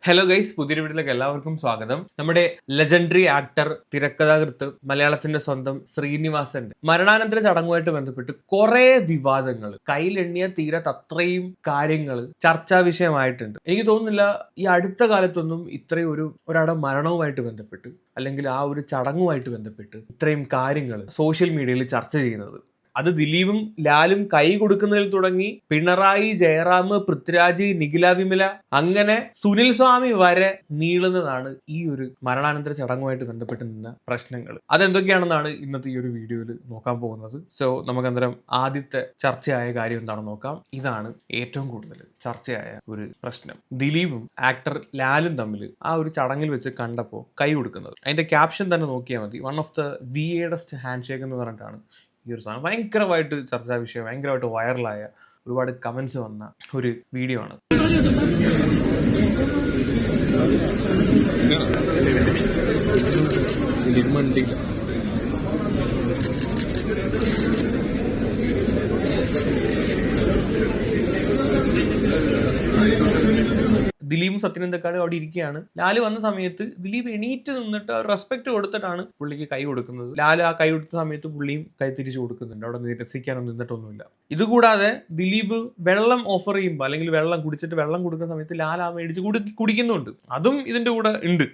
Hello guys, പുതിയൊരു വീട്ടിലേക്ക് എല്ലാവർക്കും സ്വാഗതം. നമ്മുടെ ലെജൻഡറി ആക്ടർ, തിരക്കഥാകൃത്ത്, മലയാളത്തിന്റെ സ്വന്തം ശ്രീനിവാസന്റെ മരണാനന്തര ചടങ്ങുമായിട്ട് ബന്ധപ്പെട്ട് കുറെ വിവാദങ്ങൾ, കയ്യിലെണ്ണിയ തീരത്തത്രയും കാര്യങ്ങൾ ചർച്ചാ വിഷയമായിട്ടുണ്ട്. എനിക്ക് തോന്നുന്നില്ല ഈ അടുത്ത കാലത്തൊന്നും ഇത്രയും ഒരാളുടെ മരണവുമായിട്ട് ബന്ധപ്പെട്ട് അല്ലെങ്കിൽ ആ ഒരു ചടങ്ങുമായിട്ട് ബന്ധപ്പെട്ട് ഇത്രയും കാര്യങ്ങൾ സോഷ്യൽ മീഡിയയിൽ ചർച്ച ചെയ്യുന്നത്. അത് ദിലീപും ലാലും കൈ കൊടുക്കുന്നതിൽ തുടങ്ങി പിണറായി, ജയറാം, പൃഥ്വിരാജ്, നിഖില വിമല, അങ്ങനെ സുനിൽ സ്വാമി വരെ നീളുന്നതാണ് ഈ ഒരു മരണാനന്തര ചടങ്ങുമായിട്ട് ബന്ധപ്പെട്ട് നിന്ന പ്രശ്നങ്ങൾ. അതെന്തൊക്കെയാണെന്നാണ് ഇന്നത്തെ ഈ ഒരു വീഡിയോയിൽ നോക്കാൻ പോകുന്നത്. സോ നമുക്ക് അന്നേരം ആദ്യത്തെ ചർച്ചയായ കാര്യം എന്താണെന്ന് നോക്കാം. ഇതാണ് ഏറ്റവും കൂടുതൽ ചർച്ചയായ ഒരു പ്രശ്നം. ദിലീപും ആക്ടർ ലാലും തമ്മിൽ ആ ഒരു ചടങ്ങിൽ വെച്ച് കണ്ടപ്പോൾ കൈ കൊടുക്കുന്നത്. അതിന്റെ ക്യാപ്ഷൻ തന്നെ നോക്കിയാൽ മതി. One of the weirdest handshake എന്ന് പറഞ്ഞിട്ടാണ് ഈ ഒരു സാധനം ഭയങ്കരമായിട്ട് ചർച്ചാ വിഷയം, ഭയങ്കരമായിട്ട് വൈറലായ, ഒരുപാട് കമന്റ്സ് വന്ന ഒരു വീഡിയോ ആണ്. ദിലീപും സത്യനന്ദക്കാട് അവിടെ ഇരിക്കുകയാണ്. ലാല് വന്ന സമയത്ത് ദിലീപ് എണീറ്റ് നിന്നിട്ട് റെസ്പെക്ട് കൊടുത്തിട്ടാണ് പുള്ളിക്ക് കൈ കൊടുക്കുന്നത്. ലാല് ആ കൈ കൊടുത്ത സമയത്ത് പുള്ളിയും കൈ തിരിച്ചു കൊടുക്കുന്നുണ്ട്. അവിടെ നിരസിക്കാനൊന്നും നിന്നിട്ടൊന്നുമില്ല. ഇതുകൂടാതെ ദിലീപ് വെള്ളം ഓഫർ ചെയ്യുമ്പോൾ അല്ലെങ്കിൽ വെള്ളം കൊടുക്കുന്ന സമയത്ത് ലാൽ ആ മേടിച്ച് കുടിക്കുന്നുണ്ട്. അതും ഇതിന്റെ കൂടെ ഉണ്ട്.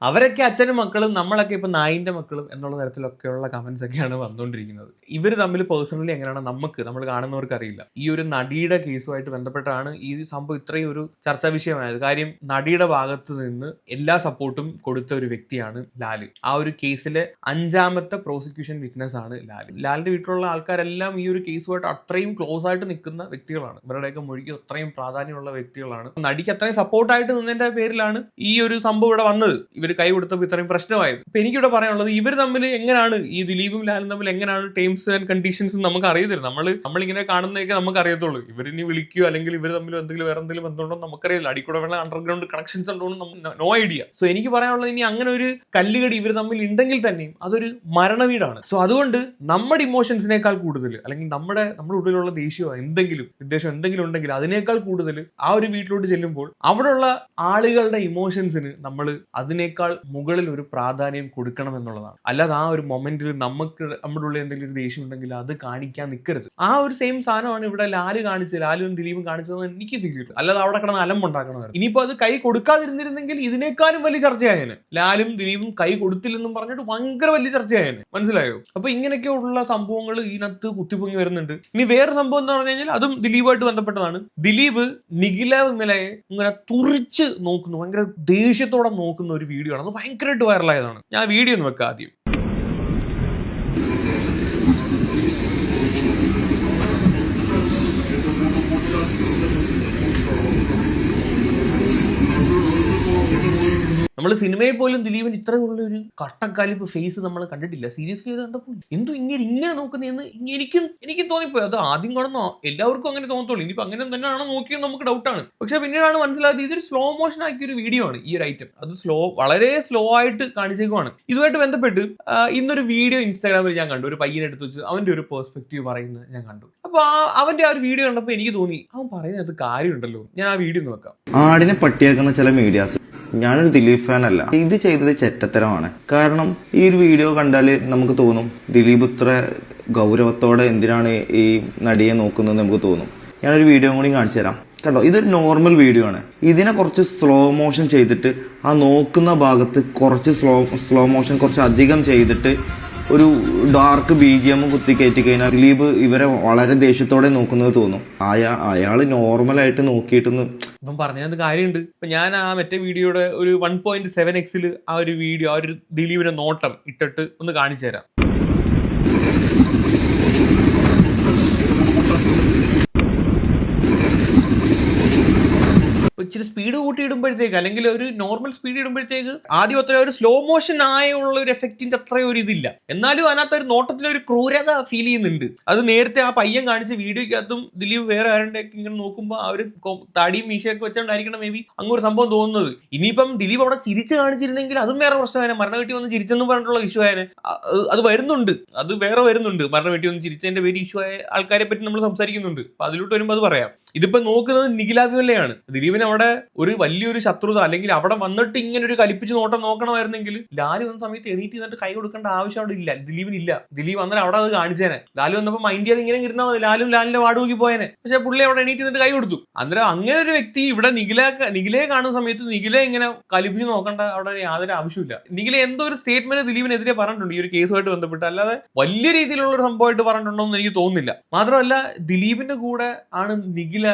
അവരൊക്കെ അച്ഛനും മക്കളും, നമ്മളൊക്കെ ഇപ്പൊ നായിന്റെ മക്കളും എന്നുള്ള തരത്തിലൊക്കെയുള്ള കമന്റ്സ് ഒക്കെയാണ് വന്നുകൊണ്ടിരിക്കുന്നത്. ഇവർ തമ്മിൽ പേഴ്സണലി എങ്ങനെയാണ് നമ്മൾ കാണുന്നവർക്ക് അറിയില്ല. ഈ ഒരു നടിയുടെ കേസുമായിട്ട് ബന്ധപ്പെട്ടാണ് ഈ സംഭവം ഇത്രയും ഒരു ചർച്ചാ വിഷയമായത്. കാര്യം നടിയുടെ ഭാഗത്ത് നിന്ന് എല്ലാ സപ്പോർട്ടും കൊടുത്ത ഒരു വ്യക്തിയാണ് ലാല്. ആ ഒരു കേസിലെ 5ാമത്തെ പ്രോസിക്യൂഷൻ വിറ്റ്നസ് ആണ് ലാല്. ലാലിന്റെ വീട്ടിലുള്ള ആൾക്കാരെല്ലാം ഈ ഒരു കേസുമായിട്ട് അത്രയും ക്ലോസ് ആയിട്ട് നിൽക്കുന്ന വ്യക്തികളാണ്. ഇവരുടെയൊക്കെ മൊഴിക്ക് അത്രയും പ്രാധാന്യമുള്ള വ്യക്തികളാണ്. നടിക്ക് അത്രയും സപ്പോർട്ടായിട്ട് നിന്നതിന്റെ പേരിലാണ് ഈ ഒരു സംഭവം ഇവിടെ വന്നത്. ഇവർ കൈ കൊടുത്തപ്പോൾ ഇത്രയും പ്രശ്നമായത്. ഇപ്പൊ എനിക്കിവിടെ പറയാനുള്ളത്, ഇവർ തമ്മിൽ എങ്ങനെയാണ്, ഈ ദിലീപും ലാലും തമ്മിൽ എങ്ങനെയാണ് ടേംസ് ആൻഡ് കണ്ടീഷൻസ് നമുക്ക് അറിയത്തില്ല. നമ്മളിങ്ങനെ കാണുന്നതൊക്കെ നമുക്ക് അറിയത്തുള്ളൂ. ഇവരിനി വിളിക്കുകയോ അല്ലെങ്കിൽ ഇവർ തമ്മിൽ വേറെ എന്തെങ്കിലും ബന്ധമുണ്ടോ നമുക്കറിയില്ല. അടിക്കൂടെ വേണ്ട അണ്ടർഗ്രൗണ്ട് കണക്ഷൻസ് ഉണ്ടോ നോ ഐഡിയ. സോ എനിക്ക് പറയാനുള്ളത്, ഇനി അങ്ങനെ ഒരു കല്ലുകടി ഇവർ തമ്മിൽ ഉണ്ടെങ്കിൽ തന്നെയും അതൊരു മരണവീടാണ്. സോ അതുകൊണ്ട് നമ്മുടെ ഇമോഷൻസിനേക്കാൾ കൂടുതൽ, അല്ലെങ്കിൽ നമ്മുടെ ഉള്ളിലുള്ള ദേഷ്യമോ വിദ്വേഷം എന്തെങ്കിലും ഉണ്ടെങ്കിൽ അതിനേക്കാൾ കൂടുതൽ ആ ഒരു വീട്ടിലോട്ട് ചെല്ലുമ്പോൾ അവിടെയുള്ള ആളുകളുടെ ഇമോഷൻസിന് നമ്മൾ അതിനേക്കാൾ മുകളിൽ ഒരു പ്രാധാന്യം കൊടുക്കണം എന്നുള്ളതാണ്. അല്ലാതെ ആ ഒരു മൊമെന്റിൽ നമ്മുടെ ഉള്ളിൽ എന്തെങ്കിലും ഒരു ദേഷ്യം ഉണ്ടെങ്കിൽ അത് കാണിക്കാൻ നിൽക്കരുത്. ആ ഒരു സെയിം സാധനമാണ് ഇവിടെ ലാലും ദിലീപും കാണിച്ചതെന്ന് എനിക്ക് ഫീൽ ചെയ്തു. അല്ലാതെ അവിടെ കിടന്ന് അലമ്പുണ്ടാക്കണമായിരുന്നു. ഇനിയിപ്പോ അത് കൈ കൊടുക്കാതിരുന്നിരുന്നെങ്കിൽ ഇതിനേക്കാളും വലിയ ചർച്ചയായേനെ. ലാലും ദിലീപും കൈ കൊടുത്തില്ലെന്നും പറഞ്ഞിട്ട് ഭയങ്കര വലിയ ചർച്ചയായേനെ. മനസ്സിലായോ? അപ്പൊ ഇങ്ങനെയൊക്കെയുള്ള സംഭവങ്ങൾ ഇതിനകത്ത് കുത്തിപ്പൊങ്ങി വരുന്നുണ്ട്. ഇനി വേറെ സംഭവം എന്ന് പറഞ്ഞു കഴിഞ്ഞാൽ അതും ദിലീപുമായിട്ട് ബന്ധപ്പെട്ടതാണ്. ദിലീപ് നിഖില വിമലയെ ഇങ്ങനെ തുറിച്ച് നോക്കുന്നു, ഭയങ്കര ദേഷ്യത്തോടെ നോക്കുന്ന ഒരു വീഡിയോ ആണ്. അത് ഭയങ്കരമായിട്ട് വൈറലായതാണ്. ഞാൻ വീഡിയോ ഒന്ന് വെക്കാം ആദ്യം. നമ്മൾ സിനിമയിൽ പോലും ദിലീപിന് ഇത്രയുള്ള ഒരു കട്ടക്കാലിപ്പ് ഫേസ് നമ്മൾ കണ്ടിട്ടില്ല. സീരിയസ്ലി കണ്ടപ്പോൾ ഇങ്ങനെ നോക്കുന്നതെന്ന് എനിക്കും തോന്നിപ്പോയി. അത് ആദ്യം കാണുന്ന എല്ലാവർക്കും അങ്ങനെ തോന്നത്തുള്ളൂ. ഇനിയിപ്പോൾ അങ്ങനെ തന്നെയാണോ നോക്കിയെന്ന് നമുക്ക് ഡൗട്ടാണ്. പക്ഷെ പിന്നീടാണ് മനസ്സിലായത് ഇതൊരു സ്ലോ മോഷൻ ആക്കിയ ഒരു വീഡിയോ ആണ്. ഈ ഒരു ഐറ്റം അത് വളരെ സ്ലോ ആയിട്ട് കാണിച്ചേക്കുവാണ്. ഇതുമായിട്ട് ബന്ധപ്പെട്ട് ഇന്നൊരു വീഡിയോ ഇൻസ്റ്റാഗ്രാമിൽ ഞാൻ കണ്ടു. ഒരു പയ്യനെ എടുത്ത് വെച്ച് അവന്റെ ഒരു പെർസ്പെക്റ്റീവ് പറയുന്നത് ഞാൻ കണ്ടു. അപ്പൊ അവന്റെ ആ ഒരു വീഡിയോ കണ്ടപ്പോൾ എനിക്ക് തോന്നി, അവൻ പറയുന്നത് കാര്യമുണ്ടല്ലോ. ഞാൻ ആ വീഡിയോ ഒന്ന് വെക്കാം. ആടിനെ പട്ടിയാക്കുന്ന ചില മീഡിയാസ്, ഞാനൊരു ദിലീപ് ഫാൻ അല്ല. ഇത് ചെയ്തത് ചെറ്റത്തരമാണ്. കാരണം ഈ ഒരു വീഡിയോ കണ്ടാൽ നമുക്ക് തോന്നും ദിലീപ് ഇത്ര ഗൗരവത്തോടെ എന്തിനാണ് ഈ നടിയെ നോക്കുന്നത് നമുക്ക് തോന്നും. ഞാനൊരു വീഡിയോ കൂടി കാണിച്ചു തരാം. കണ്ടോ, ഇതൊരു നോർമൽ വീഡിയോ ആണ്. ഇതിനെ കുറച്ച് സ്ലോ മോഷൻ ചെയ്തിട്ട് ആ നോക്കുന്ന ഭാഗത്ത് കുറച്ച് സ്ലോ മോഷൻ കുറച്ച് അധികം ചെയ്തിട്ട് ഒരു ഡാർക്ക് BGM കുത്തിക്കയറ്റി കഴിഞ്ഞാൽ ദിലീപ് ഇവരെ വളരെ ദേഷ്യത്തോടെ നോക്കുന്നത് തോന്നും. അയാള് നോർമലായിട്ട് നോക്കിയിട്ടൊന്ന് ഇപ്പം പറഞ്ഞത് കാര്യമുണ്ട്. ഇപ്പൊ ഞാൻ ആ മറ്റേ വീഡിയോയുടെ ഒരു 1.7x ആ ഒരു വീഡിയോ, ആ ഒരു ദിലീപിന്റെ നോട്ടം ഇട്ടിട്ട് ഒന്ന് കാണിച്ചു തരാം. ഇച്ചിരി സ്പീഡ് കൂട്ടി ഇടുമ്പോഴത്തേക്ക് അല്ലെങ്കിൽ ഒരു നോർമൽ സ്പീഡ് ഇടുമ്പോഴത്തേക്ക് ആദ്യം അത്ര ഒരു സ്ലോ മോഷൻ ആയുള്ള ഒരു എഫക്റ്റിന്റെ അത്രയും ഒരു ഇതില്ല. എന്നാലും അതിനകത്ത് ഒരു നോട്ടത്തിലൊരു ക്രൂരത ഫീൽ ചെയ്യുന്നുണ്ട്. അത് നേരത്തെ ആ പയ്യൻ കാണിച്ച വീഡിയോക്കകത്തും ദിലീപ് വേറെ ആരുടെ ഇങ്ങനെ നോക്കുമ്പോൾ ആ ഒരു താടിയും മീശയൊക്കെ വെച്ചോണ്ടായിരിക്കണം മേ ബി അങ്ങൊരു സംഭവം തോന്നുന്നത്. ഇനിയിപ്പം ദിലീപ് അവിടെ ചിരിച്ച് കാണിച്ചിരുന്നെങ്കിൽ അതും വേറെ പ്രശ്നമാണ്. മരണ വീട്ടിൽ വന്ന് ചിരിച്ചെന്നും പറഞ്ഞിട്ടുള്ള ഇഷ്യൂ ആയനെ. അത് വരുന്നുണ്ട്, അത് വേറെ വരുന്നുണ്ട്. മരണ വീട്ടിൽ വന്ന് ചിരിച്ചതിന്റെ പേര് ഇഷ്യൂ ആയ ആൾക്കാരെ പറ്റി നമ്മൾ സംസാരിക്കുന്നുണ്ട്. അപ്പൊ അതിലോട്ട് വരുമ്പോൾ അത് പറയാം. ഇതിപ്പോ നോക്കുന്നത് നിഖില വിമലയാണ്. ദിലീപിന് അവിടെ ഒരു വലിയൊരു ശത്രുത അല്ലെങ്കിൽ അവിടെ വന്നിട്ട് ഇങ്ങനെ ഒരു കലിപ്പിച്ച് നോക്കണമായിരുന്നെങ്കിൽ ലാല് വന്ന സമയത്ത് എണീറ്റ് ചെയ്തിട്ട് കൈ കൊടുക്കേണ്ട ആവശ്യം അവിടെ ഇല്ല, ദിലീപിനില്ല. ദിലീപ് വന്നാൽ അവിടെ അത് കാണിച്ചേനെ. ലാല് വന്നപ്പോൾ മൈൻഡ് ചെയ്ത് ഇങ്ങനെ ഇരുന്നാൽ മതി, ലാലിന്റെ വാട് നോക്കി പോയേനെ. പക്ഷെ പുള്ളി അവിടെ എണീറ്റ് ചെയ്തിട്ട് കൈ കൊടുത്തു. അന്നേരം അങ്ങനെ ഒരു വ്യക്തി ഇവിടെ നിഖിലയെ കാണുന്ന സമയത്ത് നിഖില ഇങ്ങനെ കലിപ്പിച്ച് നോക്കേണ്ട അവിടെ യാതൊരു ആവശ്യമില്ല. നിഖില എന്തോ ഒരു സ്റ്റേറ്റ്മെന്റ് ദിലീപിനെതിരെ പറഞ്ഞിട്ടുണ്ട് ഈ ഒരു കേസുമായിട്ട് ബന്ധപ്പെട്ട്. അല്ലാതെ വലിയ രീതിയിലുള്ള ഒരു സംഭവമായിട്ട് പറഞ്ഞിട്ടുണ്ടോ എന്ന് എനിക്ക് തോന്നുന്നില്ല. മാത്രമല്ല ദിലീപിന്റെ കൂടെ ആണ് നിഖില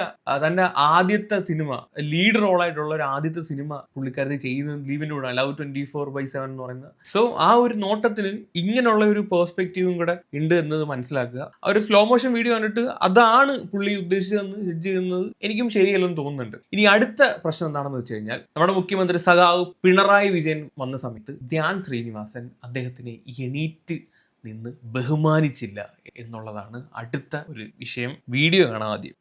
തന്റെ ആദ്യത്തെ സിനിമ ലീഡ് റോളായിട്ടുള്ള ഒരു ആദ്യത്തെ സിനിമ പുള്ളിക്കാരത്തി ചെയ്യുന്നത് ദിലീപിന്റെ കൂടെ ലവ് 24/7 എന്ന് പറയുന്നത്. സോ ആ ഒരു നോട്ടത്തിന് ഇങ്ങനെയുള്ള ഒരു പെർസ്പെക്റ്റീവും കൂടെ ഉണ്ട് എന്നത് മനസ്സിലാക്കുക. ആ ഒരു സ്ലോ മോഷൻ വീഡിയോ കണ്ടിട്ട് അതാണ് പുള്ളി ഉദ്ദേശിച്ചതെന്ന് ജഡ്ജ് ചെയ്യുന്നത് എനിക്കും ശരിയല്ലെന്ന് തോന്നുന്നുണ്ട്. ഇനി അടുത്ത പ്രശ്നം എന്താണെന്ന് വെച്ച് കഴിഞ്ഞാൽ നമ്മുടെ മുഖ്യമന്ത്രി സഖാവ് പിണറായി വിജയൻ വന്ന സമയത്ത് ധ്യാൻ ശ്രീനിവാസൻ അദ്ദേഹത്തിനെ എണീറ്റ് നിന്ന് ബഹുമാനിച്ചില്ല എന്നുള്ളതാണ് അടുത്ത ഒരു വിഷയം. വീഡിയോ കാണാം ആദ്യം.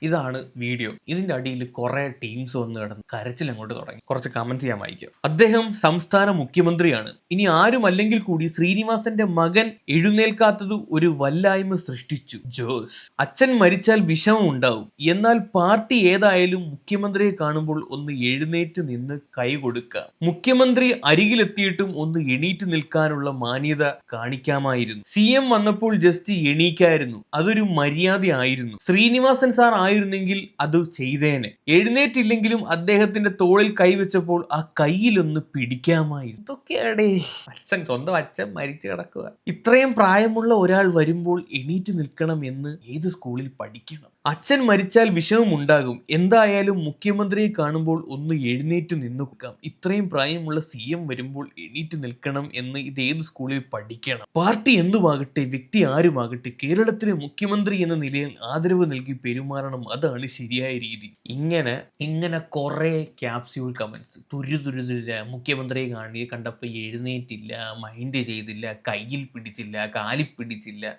ഇതാണ് വീഡിയോ. ഇതിന്റെ അടിയിൽ കുറെ ടീംസ് വന്ന് കിടന്ന് കരച്ചിൽ അങ്ങോട്ട് തുടങ്ങി. കുറച്ച് കമന്റ്സ് ഞാൻ വായിക്കാം. അദ്ദേഹം സംസ്ഥാന മുഖ്യമന്ത്രിയാണ്. ഇനി ആരുമല്ലെങ്കിൽ കൂടി ശ്രീനിവാസന്റെ മകൻ എഴുന്നേൽക്കാത്തത് ഒരു വല്ലായ്മ സൃഷ്ടിച്ചു. ജോസ് അച്ഛൻ മരിച്ചാൽ വിഷമം ഉണ്ടാവും, എന്നാൽ പാർട്ടി ഏതായാലും മുഖ്യമന്ത്രിയെ കാണുമ്പോൾ ഒന്ന് എഴുന്നേറ്റ് നിന്ന് കൈ കൊടുക്കുക. മുഖ്യമന്ത്രി അരികിലെത്തിയിട്ടും ഒന്ന് എണീറ്റ് നിൽക്കാനുള്ള മാന്യത കാണിക്കാമായിരുന്നു. CM വന്നപ്പോൾ ജസ്റ്റ് എണീക്കായിരുന്നു, അതൊരു മര്യാദയായിരുന്നു. ശ്രീനിവാസൻ സാർ ആയിരുന്നെങ്കിൽ അത് ചെയ്തേനെ. എഴുന്നേറ്റില്ലെങ്കിലും അദ്ദേഹത്തിന്റെ തോളിൽ കൈവച്ചപ്പോൾ ആ കയ്യിലൊന്ന് പിടിക്കാമായിരുന്നു. ഇതൊക്കെയാടേ സ്വന്തം അച്ഛൻ മരിച്ചു കിടക്കുക. ഇത്രയും പ്രായമുള്ള ഒരാൾ വരുമ്പോൾ എണീറ്റ് നിൽക്കണം എന്ന് ഏത് സ്കൂളിൽ പഠിക്കണം? അച്ഛൻ മരിച്ചാൽ വിഷമം ഉണ്ടാകും, എന്തായാലും മുഖ്യമന്ത്രിയെ കാണുമ്പോൾ ഒന്ന് എഴുന്നേറ്റ് നിൽക്കാം. ഇത്രയും പ്രായമുള്ള CM വരുമ്പോൾ എണീറ്റ് നിൽക്കണം എന്ന് ഇത് ഏത് സ്കൂളിൽ പഠിക്കണം? പാർട്ടി എന്തുമാകട്ടെ, വ്യക്തി ആരുമാകട്ടെ, കേരളത്തിലെ മുഖ്യമന്ത്രി എന്ന നിലയിൽ ആദരവ് നൽകി പെരുമാറണം, അതാണ് ശരിയായ രീതി. ഇങ്ങനെ കുറെ ക്യാപ്സ്യൂൾ കമന്റ്സ് തുരുതുരുതുര. മുഖ്യമന്ത്രിയെ കണ്ടപ്പോൾ എഴുന്നേറ്റില്ല, മൈൻഡ് ചെയ്തില്ല, കയ്യിൽ പിടിച്ചില്ല, കാലിൽ പിടിച്ചില്ല.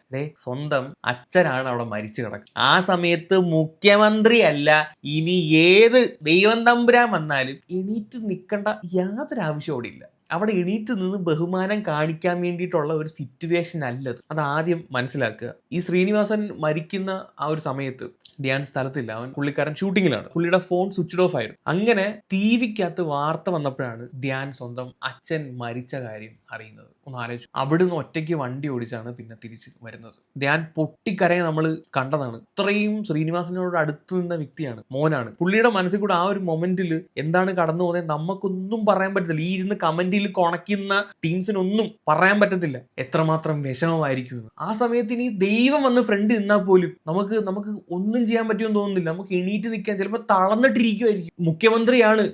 സ്വന്തം അച്ഛനാണ് അവിടെ മരിച്ചു കിടക്കുന്നത്. ആ സമയത്ത് മുഖ്യമന്ത്രി അല്ല, ഇനി ഏത് ദൈവം തമ്പുരാൻ വന്നാലും എണീറ്റ് നിൽക്കേണ്ട യാതൊരു ആവശ്യം അവിടെ ഇല്ല. അവിടെ എണീറ്റ് നിന്ന് ബഹുമാനം കാണിക്കാൻ വേണ്ടിയിട്ടുള്ള ഒരു സിറ്റുവേഷൻ അല്ലത്. അത് ആദ്യം മനസ്സിലാക്കുക. ഈ ശ്രീനിവാസൻ മരിക്കുന്ന ആ ഒരു സമയത്ത് ധ്യാൻ സ്ഥലത്തില്ല, പുള്ളിക്കാരൻ ഷൂട്ടിങ്ങിലാണ്. പുള്ളിയുടെ ഫോൺ സ്വിച്ച് ഓഫ് ആയിരുന്നു. അങ്ങനെ TVക്കകത്ത് വാർത്ത വന്നപ്പോഴാണ് ധ്യാൻ സ്വന്തം അച്ഛൻ മരിച്ച കാര്യം അറിയുന്നത്. ഒന്ന് ആലോചിച്ചു. അവിടുന്ന് ഒറ്റയ്ക്ക് വണ്ടി ഓടിച്ചാണ് പിന്നെ തിരിച്ച് വരുന്നത്. ധ്യാൻ പൊട്ടിക്കരയെ നമ്മൾ കണ്ടതാണ്. ഇത്രയും ശ്രീനിവാസനോട് അടുത്ത് നിന്ന വ്യക്തിയാണ്, മോനാണ്. പുള്ളിയുടെ മനസ്സിൽ കൂടെ ആ ഒരു മൊമെന്റിൽ എന്താണ് കടന്നു പോകുന്നത് നമുക്കൊന്നും പറയാൻ പറ്റത്തില്ല. ഈ ഇരുന്ന് കമന്റിൽ കൊണക്കുന്ന ടീംസിനൊന്നും പറയാൻ പറ്റത്തില്ല എത്രമാത്രം വിഷമമായിരിക്കും. ആ സമയത്ത് ഇനി ദൈവം വന്ന് ഫ്രണ്ട് നിന്നാൽ പോലും നമുക്ക് ഒന്നും ചെയ്യാൻ പറ്റുമെന്ന് തോന്നുന്നില്ല. നമുക്ക് എണീറ്റ് നിൽക്കാൻ ചിലപ്പോൾ തളർന്നിട്ടിരിക്കുമായിരിക്കും. മുഖ്യമന്ത്രിയാണ്,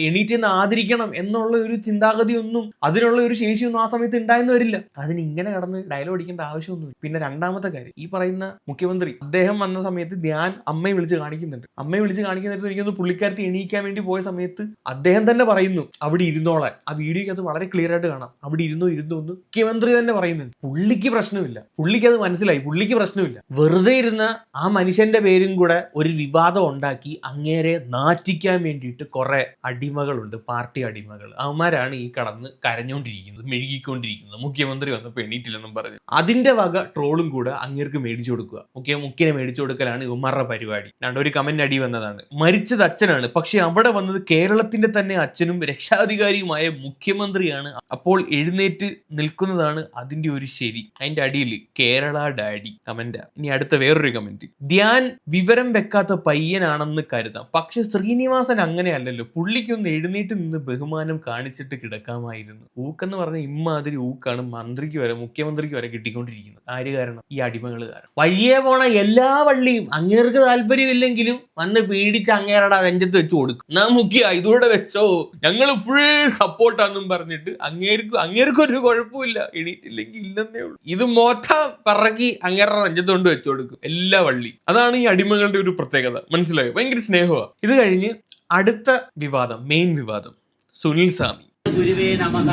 എണീറ്റ് നിന്ന് ആദരിക്കണം എന്നുള്ള ഒരു ചിന്താഗതി ഒന്നും അതിനുള്ള ഒരു ശേഷിയൊന്നും ആ സമയത്ത് ഉണ്ടായെന്ന് വരില്ല. അതിന് ഇങ്ങനെ കടന്ന് ഡയലോഗ് അടിക്കേണ്ട ആവശ്യമൊന്നുമില്ല. പിന്നെ രണ്ടാമത്തെ കാര്യം, ഈ പറയുന്ന മുഖ്യമന്ത്രി അദ്ദേഹം വന്ന സമയത്ത് ധ്യാൻ അമ്മയെ വിളിച്ച് കാണിക്കുന്നുണ്ട്. അമ്മയെ വിളിച്ച് കാണിക്കുന്നിടത്ത് എനിക്കൊന്ന് പുള്ളിക്കാരത്തി എണീക്കാൻ വേണ്ടി പോയ സമയത്ത് അദ്ദേഹം തന്നെ പറയുന്നു അവിടെ ഇരുന്നോളാൻ. ആ വീഡിയോയ്ക്ക് അത് വളരെ ക്ലിയർ ആയിട്ട് കാണാം. അവിടെ ഇരുന്നു എന്ന് മുഖ്യമന്ത്രി തന്നെ പറയുന്നുണ്ട്. പുള്ളിക്ക് പ്രശ്നമില്ല, പുള്ളിക്ക് അത് മനസ്സിലായി, പുള്ളിക്ക് പ്രശ്നമില്ല. വെറുതെ ഇരുന്ന ആ മനുഷ്യന്റെ പേരും കൂടെ ഒരു വിവാദം ഉണ്ടാക്കി അങ്ങേരെ നാറ്റിക്കാൻ വേണ്ടിയിട്ട് കുറെ അടിമകളുണ്ട്, പാർട്ടി അടിമകൾ. അവന്മാരാണ് ഈ കടന്ന് കരഞ്ഞോണ്ടിരിക്കുന്നത്, മെഴുകിക്കൊണ്ടിരിക്കുന്നത്. മുഖ്യമന്ത്രി വന്നപ്പോൾ എണീറ്റില്ലെന്നും പറഞ്ഞു അതിന്റെ വക ട്രോളും കൂടെ അങ്ങേർക്ക് മേടിച്ചു കൊടുക്കുക. മുഖ്യനെ മേടിച്ചു കൊടുക്കലാണ് ഇവന്മാരുടെ പരിപാടി. ഒരു കമന്റ് അടി വന്നതാണ്, മരിച്ചത് അച്ഛനാണ്, പക്ഷെ അവിടെ വന്നത് കേരളത്തിന്റെ തന്നെ അച്ഛനും രക്ഷാധികാരിയുമായ മുഖ്യമന്ത്രി മുഖ്യമന്ത്രിയാണ്. അപ്പോൾ എഴുന്നേറ്റ് നിൽക്കുന്നതാണ് അതിന്റെ ഒരു ശരി. അതിന്റെ അടിയിൽ കേരള ഡാഡി കമന്റ്. ഇനി അടുത്ത വേറൊരു കമന്റ്, ധ്യാൻ വിവരം വെക്കാത്ത പയ്യനാണെന്ന് കരുതാം, പക്ഷെ ശ്രീനിവാസൻ അങ്ങനെയല്ലല്ലോ, പുള്ളിക്കൊന്ന് എഴുന്നേറ്റ് നിന്ന് ബഹുമാനം കാണിച്ചിട്ട് കിടക്കാമായിരുന്നു. ഊക്കെന്ന് പറഞ്ഞ ഇമ്മാതിരി ഊക്കാണ് മന്ത്രിക്ക് വരെ മുഖ്യമന്ത്രിക്ക് വരെ കിട്ടിക്കൊണ്ടിരിക്കുന്നത്. ആര് കാരണം? ഈ അടിമകൾ കാരണം. വഴിയെ പോണ എല്ലാ വള്ളിയും അങ്ങേർക്ക് താല്പര്യമില്ലെങ്കിലും വന്ന് പീഡിച്ച് അങ്ങേരുടെ നെഞ്ചത്ത് വെച്ച് കൊടുക്കും. നാ മുഖ്യ ഇതൂടെ വെച്ചോ, ഞങ്ങൾ ഫുൾ സപ്പോർട്ടാന്നും പറഞ്ഞിട്ട് അങ്ങേർക്കൊരു കുഴപ്പമില്ല, എണീറ്റില്ലെങ്കിൽ ഇല്ലെന്നേ ഉള്ളൂ. ഇത് മൊത്തം പറക്കി അങ്ങേരുടെ നെഞ്ചത്ത് കൊണ്ട് വെച്ചു കൊടുക്കും എല്ലാ വള്ളി. അതാണ് ഈ അടിമകളുടെ ഒരു പ്രത്യേകത. മനസ്സിലായോ? ഭയങ്കര സ്നേഹമാണ്. ഇത് കഴിഞ്ഞ് അടുത്ത വിവാദം, മെയിൻ വിവാദം, സുനിൽ സ്വാമി. ഗുരുവേ നമഃ.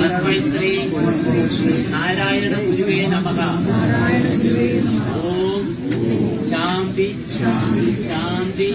തസ്മൈ ശ്രീ നാരായണ ഗുരുവേ നമഃ. ഓം ശാന്തി ശാന്തി ശാന്തി.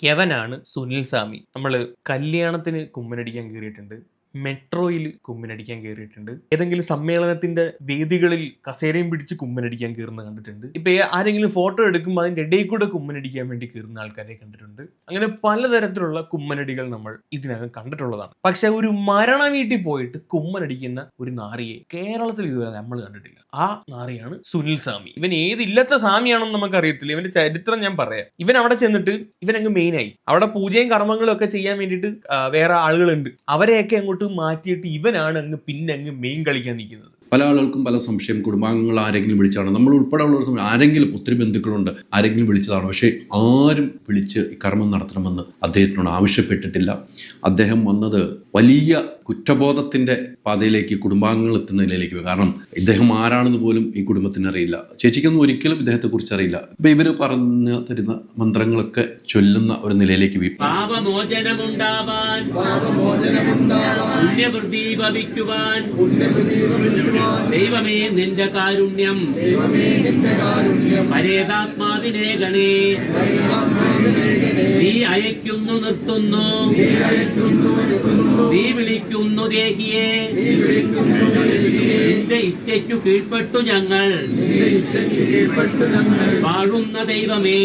യവനാണ് സുനിൽ സ്വാമി. നമ്മള് കല്യാണത്തിന് കുമ്മനടിക്കാൻ കയറിയിട്ടുണ്ട്, മെട്രോയിൽ കുമ്മനടിക്കാൻ കയറിയിട്ടുണ്ട്, ഏതെങ്കിലും സമ്മേളനത്തിന്റെ വേദികളിൽ കസേരയും പിടിച്ച് കുമ്മനടിക്കാൻ കയറുന്ന കണ്ടിട്ടുണ്ട്. ഇപ്പൊ ആരെങ്കിലും ഫോട്ടോ എടുക്കുമ്പോൾ അതിന്റെ ഇടയിൽ കൂടെ കുമ്മനടിക്കാൻ വേണ്ടി കയറുന്ന ആൾക്കാരെ കണ്ടിട്ടുണ്ട്. അങ്ങനെ പലതരത്തിലുള്ള കുമ്മനടികൾ നമ്മൾ ഇതിനകം കണ്ടിട്ടുള്ളതാണ്. പക്ഷെ ഒരു മരണ വീട്ടിൽ പോയിട്ട് കുമ്മനടിക്കുന്ന ഒരു നാറിയെ കേരളത്തിൽ ഇതുവരെ നമ്മൾ കണ്ടിട്ടില്ല. ആ നാറിയാണ് സുനിൽ സ്വാമി. ഇവൻ ഏതില്ലത്തെ സ്വാമിയാണെന്ന് നമുക്ക് അറിയത്തില്ല. ഇവന്റെ ചരിത്രം ഞാൻ പറയാം. ഇവൻ അവിടെ ചെന്നിട്ട് ഇവൻ അങ്ങ് മെയിനായി അവിടെ പൂജയും കർമ്മങ്ങളും ഒക്കെ ചെയ്യാൻ വേണ്ടിയിട്ട് വേറെ ആളുകളുണ്ട്. അവരെയൊക്കെ അങ്ങോട്ട് മാറ്റിയിട്ട് ഇവനാണ് അങ്ങ് പിന്നെ അങ്ങ് മെയിൻ കളിക്കാൻ നിൽക്കുന്നത്. പല ആളുകൾക്കും പല സംശയം, കുടുംബാംഗങ്ങൾ ആരെങ്കിലും വിളിച്ചാണ്, നമ്മൾ ഉൾപ്പെടെ ഉള്ള സമയം ആരെങ്കിലും, ഒത്തിരി ബന്ധുക്കളുണ്ട്, ആരെങ്കിലും വിളിച്ചതാണ്. പക്ഷേ ആരും വിളിച്ച് ഈ കർമ്മം നടത്തണമെന്ന് അദ്ദേഹത്തിനോട് ആവശ്യപ്പെട്ടിട്ടില്ല. അദ്ദേഹം വന്നത് വലിയ കുറ്റബോധത്തിന്റെ പാതയിലേക്ക് കുടുംബാംഗങ്ങൾ എത്തുന്ന നിലയിലേക്ക്. കാരണം ഇദ്ദേഹം ആരാണെന്ന് പോലും ഈ കുടുംബത്തിന് അറിയില്ല. ചേച്ചിക്കൊന്നും ഒരിക്കലും ഇദ്ദേഹത്തെ കുറിച്ച് അറിയില്ല. ഇപ്പൊ ഇവര് പറഞ്ഞു തരുന്ന മന്ത്രങ്ങളൊക്കെ ചൊല്ലുന്ന ഒരു നിലയിലേക്ക് പാപമോചനമുണ്ടാവാൻ, പുണ്യവൃദ്ധി ഭവിക്കുവാൻ, ദൈവമേ നിന്റെ കാരുണ്യം, പരേതാത്മാവിനെ ഗണേ, നീ അയക്കുന്നു നിർത്തുന്നു, നീ വിളിക്കുന്നു ദേഹിയെ, നിന്റെ ഇച്ഛയ്ക്കു കീഴ്പ്പെട്ടു ഞങ്ങൾ, വാഴുന്ന ദൈവമേ.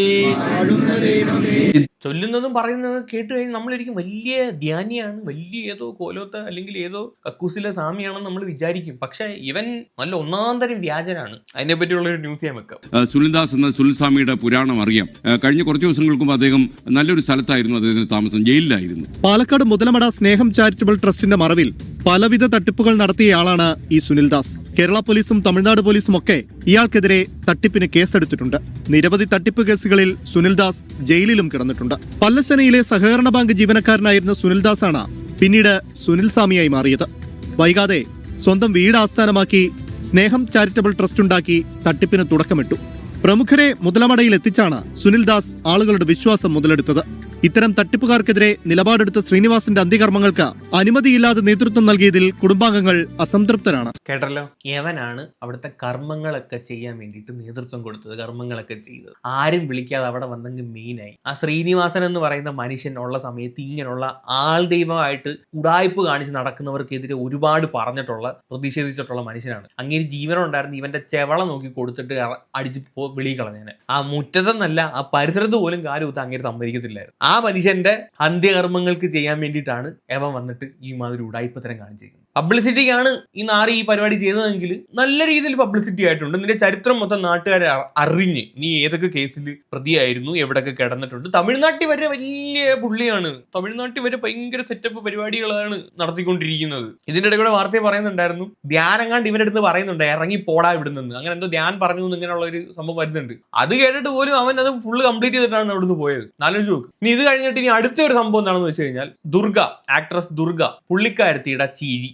ചൊല്ലുന്നതും പറയുന്നതും കേട്ട് കഴിഞ്ഞ് നമ്മളിരിക്കും വലിയ ധ്യാനിയാണ്, വലിയ ഏതോ കോലോത്ത അല്ലെങ്കിൽ ഏതോ കക്കൂസിലെ സ്വാമിയാണെന്ന് നമ്മൾ വിചാരിക്കും. പക്ഷെ ഇവൻ നല്ല ഒന്നാം തരം വ്യാജനാണ്. അതിനെ പറ്റിയുള്ള ഒരു ന്യൂസ് ഞാൻ വെക്കാം. സുനിൽദാസ് എന്ന സുനിൽ സ്വാമിയുടെ പുരാണം അറിയാം. കഴിഞ്ഞ കുറച്ച് ദിവസങ്ങൾക്ക് മുമ്പ് അദ്ദേഹം നല്ലൊരു സ്ഥലത്തായിരുന്നു അദ്ദേഹത്തിന് താമസം, ജയിലിലായിരുന്നു. പാലക്കാട് മുതലമട സ്നേഹം ചാരിറ്റബിൾ ട്രസ്റ്റിന്റെ മറവിൽ പലവിധ തട്ടിപ്പുകൾ നടത്തിയയാളാണ് ഈ സുനിൽദാസ്. കേരള പോലീസും തമിഴ്നാട് പോലീസും ഒക്കെ ഇയാൾക്കെതിരെ തട്ടിപ്പിന് കേസെടുത്തിട്ടുണ്ട്. നിരവധി തട്ടിപ്പ് കേസുകളിൽ സുനിൽദാസ് ജയിലിലും കിടന്നിട്ടുണ്ട്. പല്ലശ്ശനയിലെ സഹകരണ ബാങ്ക് ജീവനക്കാരനായിരുന്ന സുനിൽദാസാണ് പിന്നീട് സുനിൽ സ്വാമിയായി മാറിയത്. വൈകാതെ സ്വന്തം വീട് ആസ്ഥാനമാക്കി സ്നേഹം ചാരിറ്റബിൾ ട്രസ്റ്റ് ഉണ്ടാക്കി തട്ടിപ്പിന് തുടക്കമിട്ടു. പ്രമുഖരെ മുതലമടയിൽ എത്തിച്ചാണ് സുനിൽദാസ് ആളുകളുടെ വിശ്വാസം മുതലെടുത്തത്. ഇത്തരം തട്ടിപ്പുകാർക്കെതിരെ നിലപാടെടുത്ത ശ്രീനിവാസന്റെ അന്ത്യകർമ്മങ്ങൾക്ക് അനുമതിയില്ലാതെ നേതൃത്വം നൽകിയതിൽ കുടുംബാംഗങ്ങൾ അസംതൃപ്തരാണ്. കേട്ടല്ലോ, യവനാണ് അവിടുത്തെ കർമ്മങ്ങളൊക്കെ ചെയ്യാൻ വേണ്ടിയിട്ട് നേതൃത്വം കൊടുത്തത്, കർമ്മങ്ങളൊക്കെ ചെയ്തത്. ആരും വിളിക്കാതെ അവിടെ വന്നെങ്കിൽ മെയിനായി. ആ ശ്രീനിവാസൻ എന്ന് പറയുന്ന മനുഷ്യൻ ഉള്ള സമയത്ത് ഇങ്ങനെയുള്ള ആൾ ദൈവമായിട്ട് ഉടായ്പ് കാണിച്ച് നടക്കുന്നവർക്കെതിരെ ഒരുപാട് പറഞ്ഞിട്ടുള്ള, പ്രതിഷേധിച്ചിട്ടുള്ള മനുഷ്യനാണ്. അങ്ങനെ ജീവനുണ്ടായിരുന്നു ഇവന്റെ ചെവള നോക്കി കൊടുത്തിട്ട് അടിച്ച് വിളി കളഞ്ഞേനെ. ആ മുറ്റത്തെന്നല്ല, ആ പരിസരത്ത് പോലും കാലുകുത്താൻ അങ്ങനെ സമ്മതിക്കത്തില്ലായിരുന്നു. ആ മനുഷ്യന്റെ അന്ത്യകർമ്മങ്ങൾക്ക് ചെയ്യാൻ വേണ്ടിയിട്ടാണ് എവൻ വന്നിട്ട് ഈ മാതിരി ഉടായ്പത്തരം കാണിച്ചിരിക്കുന്നത്. പബ്ലിസിറ്റിക്കാണ് ഈ നാറി ഈ പരിപാടി ചെയ്തതെങ്കിൽ നല്ല രീതിയിൽ പബ്ലിസിറ്റി ആയിട്ടുണ്ട്. നിന്റെ ചരിത്രം മൊത്തം നാട്ടുകാരെ അറിഞ്ഞ് നീ ഏതൊക്കെ കേസിൽ പ്രതിയായിരുന്നു, എവിടെയൊക്കെ കിടന്നിട്ടുണ്ട്. തമിഴ്നാട്ടിൽ വരെ വലിയ പുള്ളിയാണ്. തമിഴ്നാട്ടിൽ വരെ ഭയങ്കര സെറ്റപ്പ് പരിപാടികളാണ് നടത്തിക്കൊണ്ടിരിക്കുന്നത്. ഇതിന്റെ ഇടയിൽ കൂടെ വാർത്തയെ പറയുന്നുണ്ടായിരുന്നു, ധ്യാനങ്ങാണ്ട് ഇവരുടെ അടുത്ത് പറയുന്നുണ്ട് ഇറങ്ങി പോടാ ഇവിടുന്ന്, അങ്ങനെ എന്തോ ധ്യാൻ പറഞ്ഞു ഇങ്ങനെയുള്ള ഒരു സംഭവം വരുന്നുണ്ട്. അത് കേട്ടിട്ട് പോലും അവൻ അത് ഫുള്ള് കംപ്ലീറ്റ് ചെയ്തിട്ടാണ് അവിടുന്ന് പോയത്. ആലോചിച്ച് നോക്ക്. ഇനി ഇത് കഴിഞ്ഞിട്ട് ഇനി അടുത്ത ഒരു സംഭവം എന്താണെന്ന് വെച്ച് കഴിഞ്ഞാൽ, ദുർഗ, ആക്ട്രസ് ദുർഗ, പുള്ളിക്കാരത്തിയുടെ ചിരി.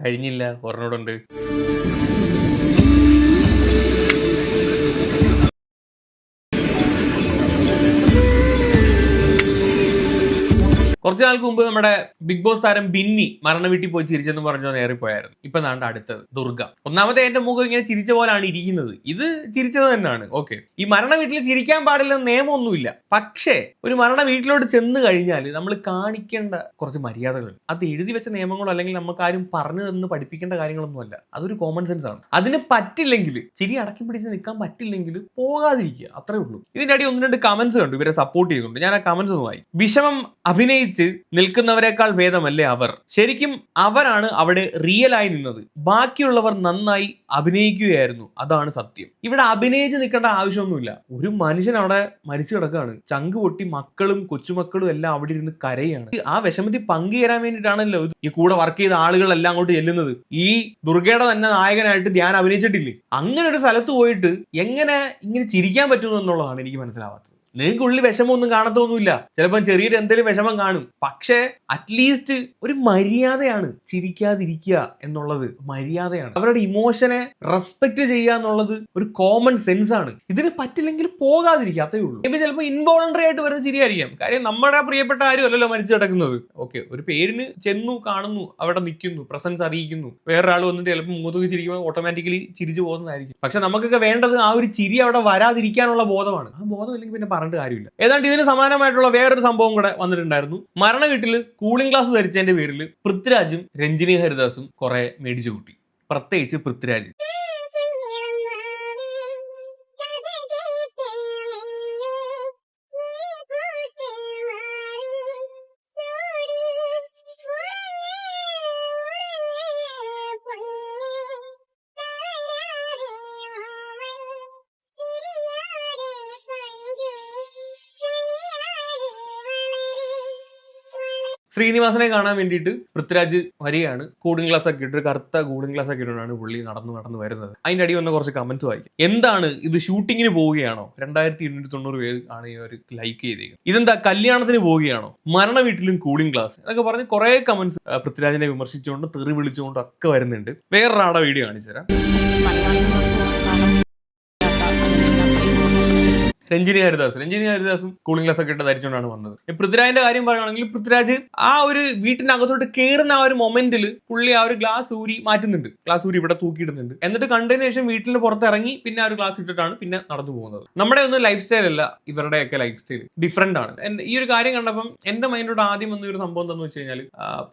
കഴിഞ്ഞില്ല, ഒരെണ്ണോടുണ്ട്. കുറച്ചു നാൾക്ക് മുമ്പ് നമ്മുടെ ബിഗ് ബോസ് താരം ബിന്നി മരണ വീട്ടിൽ പോയി ചിരിച്ചെന്ന് പറഞ്ഞു ഏറിപ്പോയായിരുന്നു. ഇപ്പൊ നാണ്ട് അടുത്തത് ദുർഗ. ഒന്നാമത്തെ എന്റെ മുഖം ഇങ്ങനെ ചിരിച്ച പോലാണ് ഇരിക്കുന്നത്, ഇത് ചിരിച്ചത് തന്നെയാണ്. ഓക്കെ, ഈ മരണ വീട്ടിൽ ചിരിക്കാൻ പാടില്ലെന്ന് നിയമമൊന്നുമില്ല. പക്ഷേ ഒരു മരണ വീട്ടിലോട്ട് ചെന്ന് കഴിഞ്ഞാൽ നമ്മൾ കാണിക്കേണ്ട കുറച്ച് മര്യാദകളുണ്ട്. അത് എഴുതി വെച്ച നിയമങ്ങളോ അല്ലെങ്കിൽ നമുക്ക് ആരും പറഞ്ഞു തന്ന് പഠിപ്പിക്കേണ്ട കാര്യങ്ങളൊന്നുമല്ല. അതൊരു കോമൺ സെൻസ് ആണ്. അതിന് പറ്റില്ലെങ്കിൽ, ചിരി അടക്കി പിടിച്ച് നിൽക്കാൻ പറ്റില്ലെങ്കിൽ പോകാതിരിക്കുക, അത്രേ ഉള്ളൂ. ഇതിന്റെ അടി 1-2 കമന്റ്സ് കണ്ടു, ഇവരെ സപ്പോർട്ട് ചെയ്യുന്നുണ്ട്. ഞാൻ ആ കമന്റ്സ് ഒന്ന് വായി. വിഷമം അഭിനയിച്ച് നിൽക്കുന്നവരെക്കാൾ ഭേദമല്ലേ അവർ? ശരിക്കും അവരാണ് അവിടെ റിയൽ ആയി നിന്നത്. ബാക്കിയുള്ളവർ നന്നായി അഭിനയിക്കുകയായിരുന്നു, അതാണ് സത്യം. ഇവിടെ അഭിനയിച്ച് നിൽക്കേണ്ട ആവശ്യമൊന്നുമില്ല. ഒരു മനുഷ്യൻ അവിടെ മരിച്ചു കിടക്കുകയാണ്, ചങ്ക് പൊട്ടി മക്കളും കൊച്ചുമക്കളും എല്ലാം അവിടെ ഇരുന്ന് കരയാണ്. ആ വിഷമത്തിൽ പങ്കുചേരാൻ വേണ്ടിയിട്ടാണല്ലോ ഈ കൂടെ വർക്ക് ചെയ്ത ആളുകളെല്ലാം അങ്ങോട്ട് ചെല്ലുന്നത്. ഈ ദുർഗയുടെ തന്നെ നായകനായിട്ട് ധ്യാൻ അഭിനയിച്ചിട്ടില്ലേ? അങ്ങനെ ഒരു സ്ഥലത്ത് പോയിട്ട് എങ്ങനെ ഇങ്ങനെ ചിരിക്കാൻ പറ്റുന്നു എന്നുള്ളതാണ് എനിക്ക് മനസ്സിലാവാത്തത്. നിങ്ങൾക്ക് ഉള്ളിൽ വിഷമമൊന്നും കാണത്തൊന്നുമില്ല, ചിലപ്പോൾ ചെറിയൊരു എന്തെങ്കിലും വിഷമം കാണും. പക്ഷേ അറ്റ്ലീസ്റ്റ് ഒരു മര്യാദയാണ് ചിരിക്കാതിരിക്കുക എന്നുള്ളത്. മര്യാദയാണ്. അവരുടെ ഇമോഷനെ റെസ്പെക്ട് ചെയ്യുക എന്നുള്ളത് ഒരു കോമൺ സെൻസ് ആണ്. ഇതിന് പറ്റില്ലെങ്കിൽ പോകാതിരിക്കുക, അത്രേ ഉള്ളൂ. ഇപ്പൊ ചിലപ്പോൾ ഇൻവോളണ്ടറി ആയിട്ട് വരുന്ന ചിരിയായിരിക്കാം. കാര്യം നമ്മുടെ പ്രിയപ്പെട്ട ആരും അല്ലല്ലോ മരിച്ചു കിടക്കുന്നത്. ഓക്കെ, ഒരു പേരിന് ചെന്നു, കാണുന്നു, അവിടെ നിൽക്കുന്നു, പ്രസൻസ് അറിയിക്കുന്നു, വേറൊരാൾ വന്നിട്ട് ചിലപ്പോൾ മുഖത്തൊക്കെ ചിരിക്കുമ്പോൾ ഓട്ടോമാറ്റിക്കലി ചിരിച്ചു പോകുന്നതായിരിക്കും. പക്ഷെ നമുക്കൊക്കെ വേണ്ടത് ആ ഒരു ചിരി അവിടെ വരാതിരിക്കാനുള്ള ബോധമാണ്. ആ ബോധം ഇല്ലെങ്കിൽ പിന്നെ പറഞ്ഞിട്ട് കാര്യമില്ല. ഏതാണ്ട് ഇതിന് സമാനമായിട്ടുള്ള വേറൊരു സംഭവം കൂടെ വന്നിട്ടുണ്ടായിരുന്നു. മരണ വീട്ടിൽ കൂളിംഗ് ഗ്ലാസ് ധരിച്ചതിന്റെ പേരിൽ പൃഥ്വിരാജും രഞ്ജിനി ഹരിദാസും കുറെ മേടിച്ചു കൂട്ടി. പ്രത്യേകിച്ച് പൃഥ്വിരാജ്. ശ്രീനിവാസനെ കാണാൻ വേണ്ടിയിട്ട് പൃഥ്വിരാജ് വരികയാണ്. കൂളിംഗ് ഗ്ലാസ് ഒക്കെ ഇട്ട്, കറുത്ത കൂളിംഗ് ഗ്ലാസ് ഒക്കെ ഇട്ടാണ് പുള്ളി നടന്നു വരുന്നത്. അതിന്റെ അടി വന്ന കുറച്ച് കമന്റ്സ് വായിക്കും. എന്താണ് ഇത്, ഷൂട്ടിങ്ങിന് പോവുകയാണോ? 2290 പേര് ആണ് ഈ ഒരു ലൈക്ക് ചെയ്തേക്കുന്നത്. ഇതെന്താ, കല്യാണത്തിന് പോവുകയാണോ? മരണ വീട്ടിലും കൂളിംഗ് ഗ്ലാസ് എന്നൊക്കെ പറഞ്ഞ് കുറെ കമന്റ്സ് പൃഥ്വിരാജിനെ വിമർശിച്ചുകൊണ്ട്, തെറി വിളിച്ചുകൊണ്ടും ഒക്കെ വരുന്നുണ്ട്. വേറൊരാളുടെ വീഡിയോ കാണിച്ചു തരാം. രഞ്ജിനി ഹരിദാസും കൂളിംഗ് ഗ്ലാസ് ഒക്കെ ഇട്ട് ധരിച്ചുകൊണ്ടാണ് വന്നത്. പൃഥ്വിരാജിന്റെ കാര്യം പറയുകയാണെങ്കിൽ, പൃഥ്വിരാജ് ആ ഒരു വീട്ടിനകത്തോട്ട് കയറുന്ന ആ ഒരു മൊമെന്റിൽ പുള്ളി ആ ഒരു ഗ്ലാസ് ഊരി മാറ്റുന്നുണ്ട്. ഗ്ലാസ് ഊരി ഇവിടെ തൂക്കിയിടുന്നുണ്ട്. എന്നിട്ട് കണ്ടതിന് ശേഷം വീട്ടിന് പുറത്തിറങ്ങി പിന്നെ ആ ഒരു ഗ്ലാസ് ഇട്ടിട്ടാണ് പിന്നെ നടന്നു പോകുന്നത്. നമ്മുടെ ഒന്നും ലൈഫ് സ്റ്റൈൽ അല്ല, ഇവരുടെയൊക്കെ ലൈഫ് സ്റ്റൈൽ ഡിഫറെന്റ് ആണ്. ഈ ഒരു കാര്യം കണ്ടപ്പം എന്റെ മൈൻഡിലോട്ട് ആദ്യം വന്ന ഒരു സംഭവം എന്താണെന്ന് വെച്ച് കഴിഞ്ഞാൽ,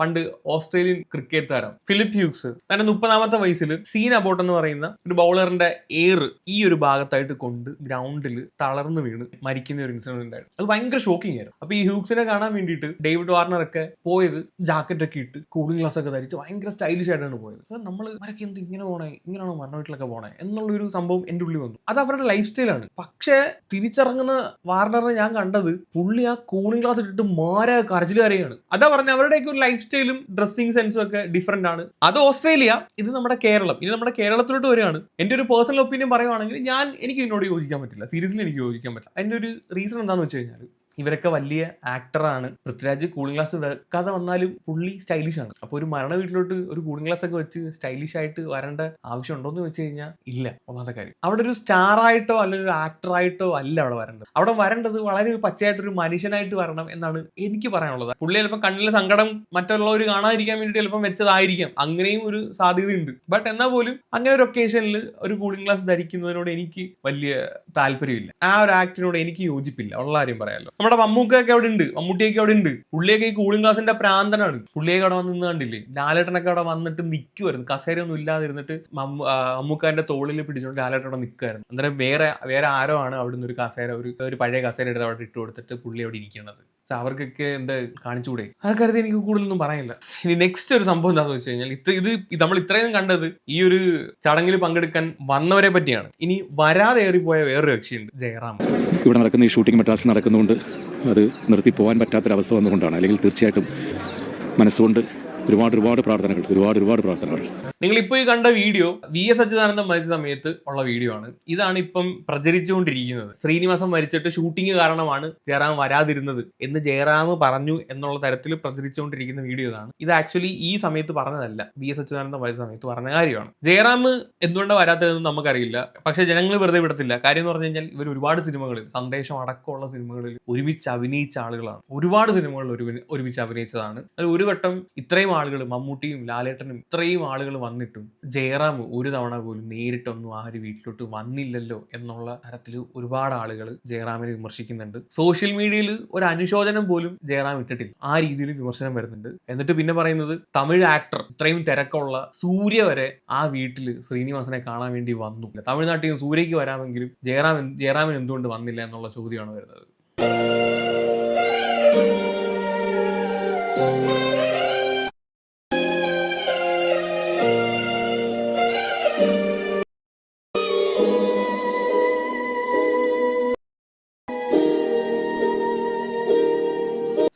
പണ്ട് ഓസ്ട്രേലിയൻ ക്രിക്കറ്റ് താരം ഫിലിപ്പ് ഹ്യൂക്സ് തന്റെ 30ാമത്തെ വയസ്സിൽ സീൻ അബോട്ട് എന്ന് പറയുന്ന ഒരു ബൗളറിന്റെ എയർ ഈ ഒരു ഭാഗത്തായിട്ട് കൊണ്ട് ഗ്രൗണ്ടിൽ തളർന്നു വീണ് മരിക്കുന്ന ഒരു ഇൻസിഡന്റ് ഉണ്ടായിരുന്നു. അത് ഭയങ്കര ഷോക്കിംഗ് ആയിരുന്നു. അപ്പൊ ഈ ഹ്യൂക്സിനെ കാണാൻ വേണ്ടിയിട്ട് ഡേവിഡ് വാർണർ ഒക്കെ പോയത് ജാക്കറ്റ് ഒക്കെ ഇട്ട് കൂളിംഗ് ഗ്ലാസ് ഒക്കെ ധരിച്ച് ഭയങ്കര സ്റ്റൈലിഷ് ആയിട്ടാണ് പോയത്. നമ്മൾ ഇവരൊക്കെ എന്ത് ഇങ്ങനെ പോണേ, ഇങ്ങനെയാണോ മരണ വീട്ടിലൊക്കെ പോണേ എന്നുള്ളൊരു സംഭവം എന്റെ ഉള്ളിൽ വന്നു. അത് അവരുടെ ലൈഫ് സ്റ്റൈലാണ്. പക്ഷേ തിരിച്ചിറങ്ങുന്ന വാർണറിനെ ഞാൻ കണ്ടത് പുള്ളി ആ കൂളിംഗ് ഗ്ലാസ് ഇട്ടിട്ട് മാരെ കരച്ചിലുകാരെയാണ്. അതാ പറഞ്ഞ അവരുടെയൊക്കെ ഒരു ലൈഫ് സ്റ്റൈലും ഡ്രസ്സിംഗ് സെൻസും ഒക്കെ ഡിഫറെന്റ് ആണ്. അത് ഓസ്ട്രേലിയ, ഇത് നമ്മുടെ കേരളം. ഇത് നമ്മുടെ കേരളത്തിലോട്ട് വരികയാണ്. എന്റെ ഒരു പേഴ്സണൽ ഒപ്പീനിയൻ പറയുവാണെങ്കിൽ എനിക്ക് ഇതിനോട് യോജിക്കാൻ പറ്റില്ല. സീരിയസ്ലി എനിക്ക് യോജിക്കാൻ പറ്റില്ല. അതിന്റെ ഒരു റീസൺ എന്താണെന്ന് വെച്ച് കഴിഞ്ഞാൽ, ഇവരൊക്കെ വലിയ ആക്ടറാണ്. പൃഥ്വിരാജ് കൂളിംഗ് ഗ്ലാസ് വെക്കാതെ വന്നാലും പുള്ളി സ്റ്റൈലിഷ് ആണ്. അപ്പോൾ ഒരു മരണ വീട്ടിലോട്ട് ഒരു കൂളിംഗ് ഗ്ലാസ് ഒക്കെ വെച്ച് സ്റ്റൈലിഷ് ആയിട്ട് വരേണ്ട ആവശ്യം ഉണ്ടോ എന്ന് വെച്ച് കഴിഞ്ഞാൽ ഇല്ല. ഒന്നാമത്തെ കാര്യം, അവിടെ ഒരു സ്റ്റാർ ആയിട്ടോ അല്ലെങ്കിൽ ഒരു ആക്ടറായിട്ടോ അല്ല അവിടെ വരേണ്ടത്. അവിടെ വരേണ്ടത് വളരെ പച്ചയായിട്ടൊരു മനുഷ്യനായിട്ട് വരണം എന്നാണ് എനിക്ക് പറയാനുള്ളത്. പുള്ളി ചിലപ്പോൾ കണ്ണിലെ സങ്കടം മറ്റുള്ളവർ കാണാതിരിക്കാൻ വേണ്ടിയിട്ട് ചിലപ്പോൾ വെച്ചതായിരിക്കാം, അങ്ങനെയും ഒരു സാധ്യതയുണ്ട്. ബട്ട് എന്നാൽ പോലും അങ്ങനെ ഒരു ഒക്കേഷനിൽ ഒരു കൂളിംഗ് ഗ്ലാസ് ധരിക്കുന്നതിനോട് എനിക്ക് വലിയ താല്പര്യമില്ല. ആ ഒരു ആക്ടിനോട് എനിക്ക് യോജിപ്പില്ല, ഉള്ള കാര്യം പറയാമല്ലോ. നമ്മുടെ മമ്മൂക്കൊക്കെ അവിടെ ഉണ്ട്, മമ്മൂട്ടിയൊക്കെ അവിടെ ഉണ്ട്. പുള്ളിയൊക്കെ ഈ കൂളിംഗ് ഗ്ലാസിന്റെ പ്രാന്തനാണ്. പുള്ളിയൊക്കെ അവിടെ വന്ന് കണ്ടില്ലേ, ലാലേട്ടനൊക്കെ അവിടെ വന്നിട്ട് നിൽക്കുമായിരുന്നു, കസേരയൊന്നും ഇല്ലാതിരുന്നിട്ട് മമ്മൂക്കാന്റെ തോളിൽ പിടിച്ചുകൊണ്ട് ലാലേട്ടൻ അവിടെ നിൽക്കുമായിരുന്നു. അന്നേരം വേറെ ആരോ ആണ് അവിടെ നിന്ന് ഒരു കസേര, ഒരു പഴയ കസേര എടുത്ത് അവിടെ ഇട്ട് കൊടുത്തിട്ട് പുള്ളി അവിടെ ഇരിക്കുന്നത്. അവർക്കൊക്കെ എന്താ കാണിച്ചുകൂടെ? ആ കാര്യത്തിൽ എനിക്ക് കൂടുതലൊന്നും പറയാനില്ല. ഇനി നെക്സ്റ്റ് ഒരു സംഭവം എന്താണെന്ന് വെച്ച് കഴിഞ്ഞാൽ, ഇത് നമ്മൾ ഇത്രയും കണ്ടത് ഈ ഒരു ചടങ്ങിൽ പങ്കെടുക്കാൻ വന്നവരെ പറ്റിയാണ്. ഇനി വരാതെ ഏറിപ്പോയ വേറൊരു കക്ഷിയുണ്ട്, ജയറാം. ഇവിടെ നടക്കുന്ന ഈ ഷൂട്ടിംഗ് മദ്രാസ് നടക്കുന്നതുകൊണ്ട് അത് നിർത്തി പോകാൻ പറ്റാത്തൊരവസ്ഥ വന്നുകൊണ്ടാണ്. അല്ലെങ്കിൽ തീർച്ചയായിട്ടും മനസ്സുകൊണ്ട് ഒരുപാട് പ്രാർത്ഥനകൾ. നിങ്ങൾ ഇപ്പോൾ ഈ കണ്ട വീഡിയോ VS അച്യുതാനന്ദൻ മരിച്ച സമയത്ത് ഉള്ള വീഡിയോ ആണ്. ഇതാണ് ഇപ്പം പ്രചരിച്ചുകൊണ്ടിരിക്കുന്നത്. ശ്രീനിവാസൻ മരിച്ചിട്ട് ഷൂട്ടിംഗ് കാരണമാണ് ജയറാം വരാതിരുന്നത് എന്ന് ജയറാം പറഞ്ഞു എന്നുള്ള തരത്തിൽ പ്രചരിച്ചുകൊണ്ടിരിക്കുന്ന വീഡിയോ ഇതാണ്. ഇത് ആക്ച്വലി ഈ സമയത്ത് പറഞ്ഞതല്ല, VS അച്യുതാനന്ദൻ മരിച്ച സമയത്ത് പറഞ്ഞ കാര്യമാണ്. ജയറാം എന്തുകൊണ്ടാണ് വരാത്തതെന്ന് നമുക്കറിയില്ല. പക്ഷെ ജനങ്ങൾ വെറുതെ വിടത്തില്ല. കാര്യം എന്ന് പറഞ്ഞു കഴിഞ്ഞാൽ ഇവർ ഒരുപാട് സിനിമകളിൽ, സന്ദേശം അടക്കമുള്ള സിനിമകളിൽ ഒരുമിച്ച് അഭിനയിച്ച ആളുകളാണ്. ഒരുപാട് സിനിമകളിൽ ഒരുമിച്ച് അഭിനയിച്ചതാണ്. അതിൽ ഒരു വട്ടം ഇത്രയും ആളുകൾ, മമ്മൂട്ടിയും ലാലേട്ടനും ഇത്രയും ആളുകൾ വന്നിട്ടും ജയറാം ഒരു തവണ പോലും നേരിട്ടൊന്നും ആ ഒരു വീട്ടിലോട്ട് വന്നില്ലല്ലോ എന്നുള്ള തരത്തിൽ ഒരുപാട് ആളുകൾ ജയറാമിനെ വിമർശിക്കുന്നുണ്ട്. സോഷ്യൽ മീഡിയയിൽ ഒരു അനുശോചനം പോലും ജയറാം ഇട്ടിട്ടില്ല. ആ രീതിയിൽ വിമർശനം വരുന്നുണ്ട്. എന്നിട്ട് പിന്നെ പറയുന്നത് തമിഴ് ആക്ടർ ഇത്രയും തിരക്കുള്ള സൂര്യ വരെ ആ വീട്ടിൽ ശ്രീനിവാസനെ കാണാൻ വേണ്ടി വന്നു. തമിഴ്നാട്ടിൽ നിന്ന് സൂര്യയ്ക്ക് വരാമെങ്കിലും ജയറാമിന് എന്തുകൊണ്ട് വന്നില്ല എന്നുള്ള ചോദ്യമാണ് വരുന്നത്.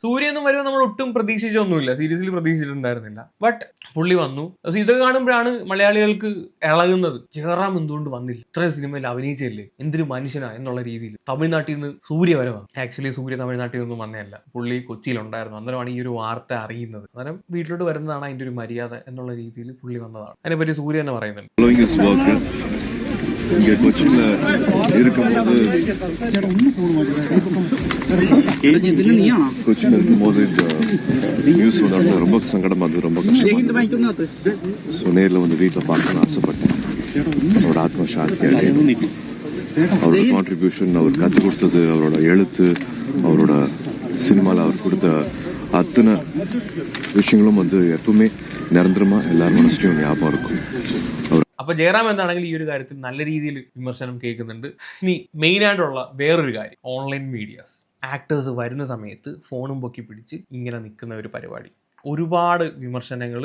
സൂര്യയൊന്നും വരുമ്പോൾ നമ്മൾ ഒട്ടും പ്രതീക്ഷിച്ചൊന്നുമില്ല, സീരിയസ്ലി പ്രതീക്ഷിച്ചിട്ടുണ്ടായിരുന്നില്ല. ബട്ട് പുള്ളി വന്നു. ഇത് കാണുമ്പോഴാണ് മലയാളികൾക്ക് ഇളകുന്നത്. ജയറാം എന്തുകൊണ്ട് വന്നില്ല? ഇത്രയും സിനിമയിൽ അഭിനയിച്ചല്ലേ, എന്തൊരു മനുഷ്യനാ എന്നുള്ള രീതിയിൽ. തമിഴ്നാട്ടിൽ നിന്ന് സൂര്യ വരെ വന്നു. ആക്ച്വലി സൂര്യ തമിഴ്നാട്ടിൽ നിന്നും വന്നതല്ല, പുള്ളി കൊച്ചിയിലുണ്ടായിരുന്നു. അന്നേരമാണ് ഈ ഒരു വാർത്ത അറിയുന്നത്. അന്നേരം വീട്ടിലോട്ട് വരുന്നതാണ് അതിൻ്റെ ഒരു മര്യാദ എന്നുള്ള രീതിയിൽ പുള്ളി വന്നതാണ്. അതിനെപ്പറ്റി സൂര്യ തന്നെ പറയുന്നുണ്ട്. இங்கே கொச்சியில் இருக்கும்போது கொச்சியில் இருக்கும்போது இந்த நியூஸ் வந்தோடனே ரொம்ப சங்கடமாக இருந்தது, ரொம்ப கஷ்டமாக. ஸோ நேரில் வந்து வீட்டில் பார்க்கணும்னு ஆசைப்பட்டேன். அவரோட ஆத்ம சாந்தியாக அவரோட கான்ட்ரிபியூஷன், அவர் கற்றுக் கொடுத்தது, அவரோட எழுத்து, அவரோட சினிமாவில் அவர் கொடுத்த அத்தனை விஷயங்களும் வந்து எப்பவுமே நிரந்தரமாக எல்லார் மனசுலையும் ஞாபகம் இருக்கும். അപ്പൊ ജയറാം എന്താണെങ്കിൽ ഈ ഒരു കാര്യത്തിൽ നല്ല രീതിയിൽ വിമർശനം കേൾക്കുന്നുണ്ട്. ഇനി മെയിൻ ആയിട്ടുള്ള വേറൊരു കാര്യം, ഓൺലൈൻ മീഡിയാസ്. ആക്ടേഴ്സ് വരുന്ന സമയത്ത് ഫോണും പൊക്കി പിടിച്ച് ഇങ്ങനെ നിൽക്കുന്ന ഒരു പരിപാടി. ഒരുപാട് വിമർശനങ്ങൾ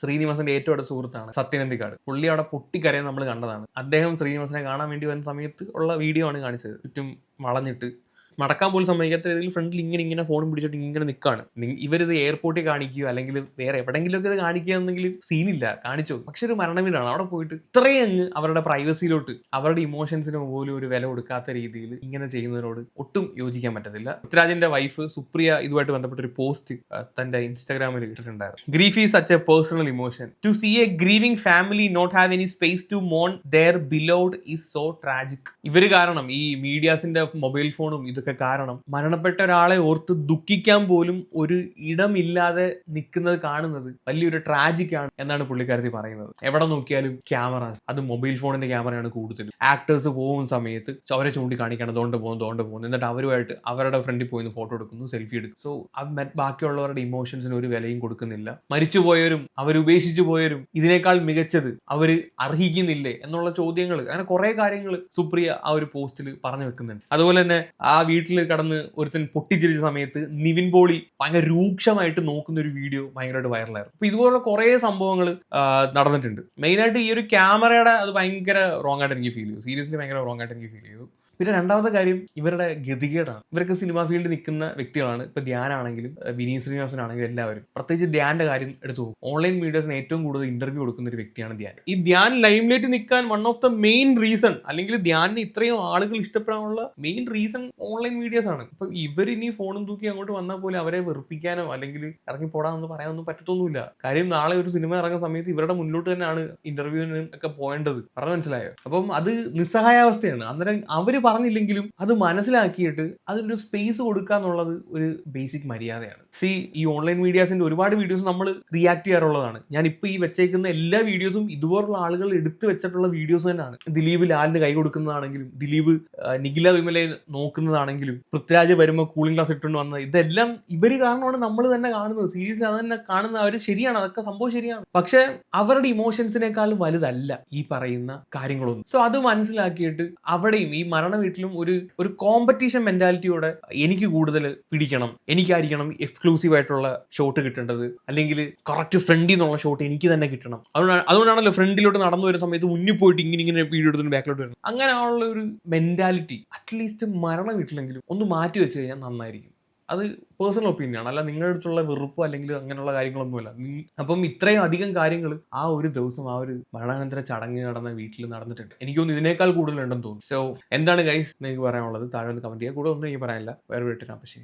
ശ്രീനിവാസന്റെ ഏറ്റവും അടുത്ത സുഹൃത്താണ് സത്യനന്ദിക്കാട്. പുള്ളി അവിടെ പൊട്ടിക്കരയാൻ നമ്മൾ കണ്ടതാണ്. അദ്ദേഹം ശ്രീനിവാസനെ കാണാൻ വേണ്ടി വരുന്ന സമയത്ത് ഉള്ള വീഡിയോ ആണ് കാണിച്ചത്. ചുറ്റും വളഞ്ഞിട്ട് നടക്കാൻ പോലും സമ്മതിക്കാത്ത രീതിയിൽ ഫ്രണ്ടിൽ ഇങ്ങനെ ഫോണും പിടിച്ചിട്ട് ഇങ്ങനെ നിൽക്കുകയാണ്. ഇവരിത് എയർപോർട്ടിൽ കാണിക്കുകയോ അല്ലെങ്കിൽ വേറെ എവിടെയെങ്കിലുമൊക്കെ ഇത് കാണിക്കുകയാണെങ്കിൽ സീനില്ല, കാണിച്ചോ. പക്ഷെ ഒരു മരണവീടാണ്. അവിടെ പോയിട്ട് ഇത്രയും അങ്ങ് അവരുടെ പ്രൈവസിയിലോട്ട്, അവരുടെ ഇമോഷൻസിന് പോലും ഒരു വില കൊടുക്കാത്ത രീതിയിൽ ഇങ്ങനെ ചെയ്യുന്നതിനോട് ഒട്ടും യോജിക്കാൻ പറ്റത്തില്ല. പൃഥ്വിരാജിന്റെ വൈഫ് സുപ്രിയ ഇതുമായിട്ട് ബന്ധപ്പെട്ട ഒരു പോസ്റ്റ് തന്റെ ഇൻസ്റ്റാഗ്രാമിൽ ഇട്ടിട്ടുണ്ടായിരുന്നു. Grief is such a personal emotion. To see a grieving family not have any space to മോൺ their beloved is so tragic. ഇവര് കാരണം, ഈ മീഡിയാസിന്റെ മൊബൈൽ ഫോണും ഇതൊക്കെ കാരണം മരണപ്പെട്ട ഒരാളെ ഓർത്ത് ദുഃഖിക്കാൻ പോലും ഒരു ഇടമില്ലാതെ നിൽക്കുന്നത് കാണുന്നത് വലിയൊരു ട്രാജിക് ആണ് എന്നാണ് പുള്ളിക്കാരത്തി പറയുന്നത്. എവിടെ നോക്കിയാലും ക്യാമറാസ്, അത് മൊബൈൽ ഫോണിന്റെ ക്യാമറയാണ് കൂടുതലും. ആക്ടേഴ്സ് പോകുന്ന സമയത്ത് അവരെ ചൂണ്ടിക്കാണിക്കണം, തോണ്ട് പോകുന്നു, എന്നിട്ട് അവരുമായിട്ട് അവരുടെ ഫ്രണ്ടിൽ പോയി ഫോട്ടോ എടുക്കുന്നു, സെൽഫി എടുക്കും. സോ ബാക്കിയുള്ളവരുടെ ഇമോഷൻസിന് ഒരു വിലയും കൊടുക്കുന്നില്ല. മരിച്ചുപോയവരും അവരുപേക്ഷിച്ചു പോയവരും ഇതിനേക്കാൾ മികച്ചത് അവര് അർഹിക്കുന്നില്ലേ എന്നുള്ള ചോദ്യങ്ങൾ, അങ്ങനെ കുറെ കാര്യങ്ങൾ സുപ്രിയ ആ ഒരു പോസ്റ്റിൽ പറഞ്ഞു വെക്കുന്നുണ്ട്. അതുപോലെ തന്നെ ആ വീട്ടിൽ കടന്ന് ഒരുത്തൻ പൊട്ടിച്ചിരിച്ച സമയത്ത് നിവിൻ പോളി ഭയങ്കര രൂക്ഷമായിട്ട് നോക്കുന്ന ഒരു വീഡിയോ ഭയങ്കരമായിട്ട് വൈറലായിരുന്നു. അപ്പൊ ഇതുപോലുള്ള കുറെ സംഭവങ്ങൾ നടന്നിട്ടുണ്ട്. മെയിനായിട്ട് ഈ ഒരു ക്യാമറയുടെ അത് ഭയങ്കര റോങ് ആയിട്ട് എനിക്ക് ഫീൽ ചെയ്തു. സീരിയസ്ലി ഭയങ്കര റോങ് ആയിട്ട് എനിക്ക് ഫീൽ ചെയ്തു. പിന്നെ രണ്ടാമത്തെ കാര്യം ഇവരുടെ ഗതികേടാണ്. ഇവർക്ക് സിനിമാ ഫീൽഡിൽ നിൽക്കുന്ന വ്യക്തികളാണ്. ഇപ്പൊ ധ്യാനാണെങ്കിലും വിനീത് ശ്രീനിവാസനാണെങ്കിലും എല്ലാവരും. പ്രത്യേകിച്ച് ധ്യാന്റെ കാര്യം എടുത്തു പോകും. ഓൺലൈൻ മീഡിയാസിന് ഏറ്റവും കൂടുതൽ ഇന്റർവ്യൂ കൊടുക്കുന്ന ഒരു വ്യക്തിയാണ് ധ്യാൻ. ഈ ധ്യാൻ ലൈംലൈറ്റ് നിൽക്കാൻ one of the main reason, അല്ലെങ്കിൽ ധ്യാനിന് ഇത്രയും ആളുകൾ ഇഷ്ടപ്പെടാനുള്ള മെയിൻ റീസൺ ഓൺലൈൻ മീഡിയാസ് ആണ്. ഇപ്പൊ ഇവരിനി ഫോണും തൂക്കി അങ്ങോട്ട് വന്നാൽ പോലും അവരെ വെറുപ്പിക്കാനോ അല്ലെങ്കിൽ ഇറങ്ങി പോടാന്ന് പറയാനൊന്നും പറ്റത്തൊന്നുമില്ല. കാര്യം നാളെ ഒരു സിനിമ ഇറങ്ങുന്ന സമയത്ത് ഇവരുടെ മുന്നോട്ട് തന്നെയാണ് ഇന്റർവ്യൂവിന് ഒക്കെ പോകേണ്ടത്. പറഞ്ഞു മനസ്സിലായോ? അപ്പം അത് നിസ്സഹായാവസ്ഥയാണ്. അന്നേരം അവര് പറഞ്ഞില്ലെങ്കിലും അത് മനസ്സിലാക്കിയിട്ട് അതിനൊരു സ്പേസ് കൊടുക്കുക എന്നുള്ളത് ഒരു ബേസിക് മര്യാദയാണ്. ഈ ഓൺലൈൻ മീഡിയാസിന്റെ ഒരുപാട് വീഡിയോസ് നമ്മൾ റിയാക്ട് ചെയ്യാറുള്ളതാണ്. ഞാൻ ഇപ്പൊ ഈ വെച്ചേക്കുന്ന എല്ലാ വീഡിയോസും ഇതുപോലുള്ള ആളുകൾ എടുത്തു വെച്ചിട്ടുള്ള വീഡിയോസ് തന്നെയാണ്. ദിലീപ് ലാലിന് കൈ കൊടുക്കുന്നതാണെങ്കിലും, ദിലീപ് നിഖില വിമലെ നോക്കുന്നതാണെങ്കിലും, പൃഥ്വിരാജ് വരുമ്പോൾ കൂളിംഗ് ഗ്ലാസ് ഇട്ടുകൊണ്ട് വന്നത്, ഇതെല്ലാം ഇവര് കാരണമാണ് നമ്മൾ തന്നെ കാണുന്നത്. സീരിയസ്ലി അത് തന്നെ കാണുന്ന അവർ ശരിയാണ്, അതൊക്കെ സംഭവം ശരിയാണ്. പക്ഷെ അവരുടെ ഇമോഷൻസിനേക്കാൾ വലുതല്ല ഈ പറയുന്ന കാര്യങ്ങളൊന്നും. സോ അത് മനസ്സിലാക്കിയിട്ട് അവിടെയും ഈ മരണ വീട്ടിലും ഒരു കോമ്പറ്റീഷൻ മെന്റാലിറ്റിയോടെ എനിക്ക് കൂടുതൽ പിടിക്കണം, എനിക്കായിരിക്കണം എക്സ്ക്ലൂസീവ് ആയിട്ടുള്ള ഷോട്ട് കിട്ടേണ്ടത്, അല്ലെങ്കിൽ കറക്റ്റ് ഫ്രണ്ടിൽ നിന്നുള്ള ഷോട്ട് എനിക്ക് തന്നെ കിട്ടണം. അതുകൊണ്ടാണല്ലോ ഫ്രണ്ടിലോട്ട് നടന്നു വരുന്ന സമയത്ത് മുന്നിൽ പോയിട്ട് ഇങ്ങനെ വീഡിയോ എടുത്തിട്ട് ബാക്കിലോട്ട് വരുന്നത്. അങ്ങനെയുള്ള ഒരു മെന്റാലിറ്റി അറ്റ്ലീസ്റ്റ് മരണ വീട്ടിലെങ്കിലും ഒന്ന് മാറ്റി വെച്ച് കഴിഞ്ഞാൽ നന്നായിരിക്കും. അത് പേഴ്സണൽ ഒപ്പീനിയൻ ആണ്, അല്ല നിങ്ങളുടെ അടുത്തുള്ള വെറുപ്പോ അല്ലെങ്കിൽ അങ്ങനെയുള്ള കാര്യങ്ങളൊന്നുമല്ല. അപ്പം ഇത്രയും അധികം കാര്യങ്ങൾ ആ ഒരു ദിവസം ആ ഒരു മരണാനന്തര ചടങ്ങ് നടന്ന വീട്ടിൽ നടന്നിട്ടുണ്ട്. എനിക്കൊന്നും ഇതിനേക്കാൾ കൂടുതലുണ്ടെന്ന് തോന്നുന്നു. സോ എന്താണ് ഗൈസ് നിങ്ങൾക്ക് പറയാനുള്ളത്? താഴെ ഒന്ന് കമന്റ് ചെയ്യുക. കൂടെ ഒന്നും എനിക്ക് പറയാനില്ല. വേറെ വീട്ടിലാണ്. പക്ഷേ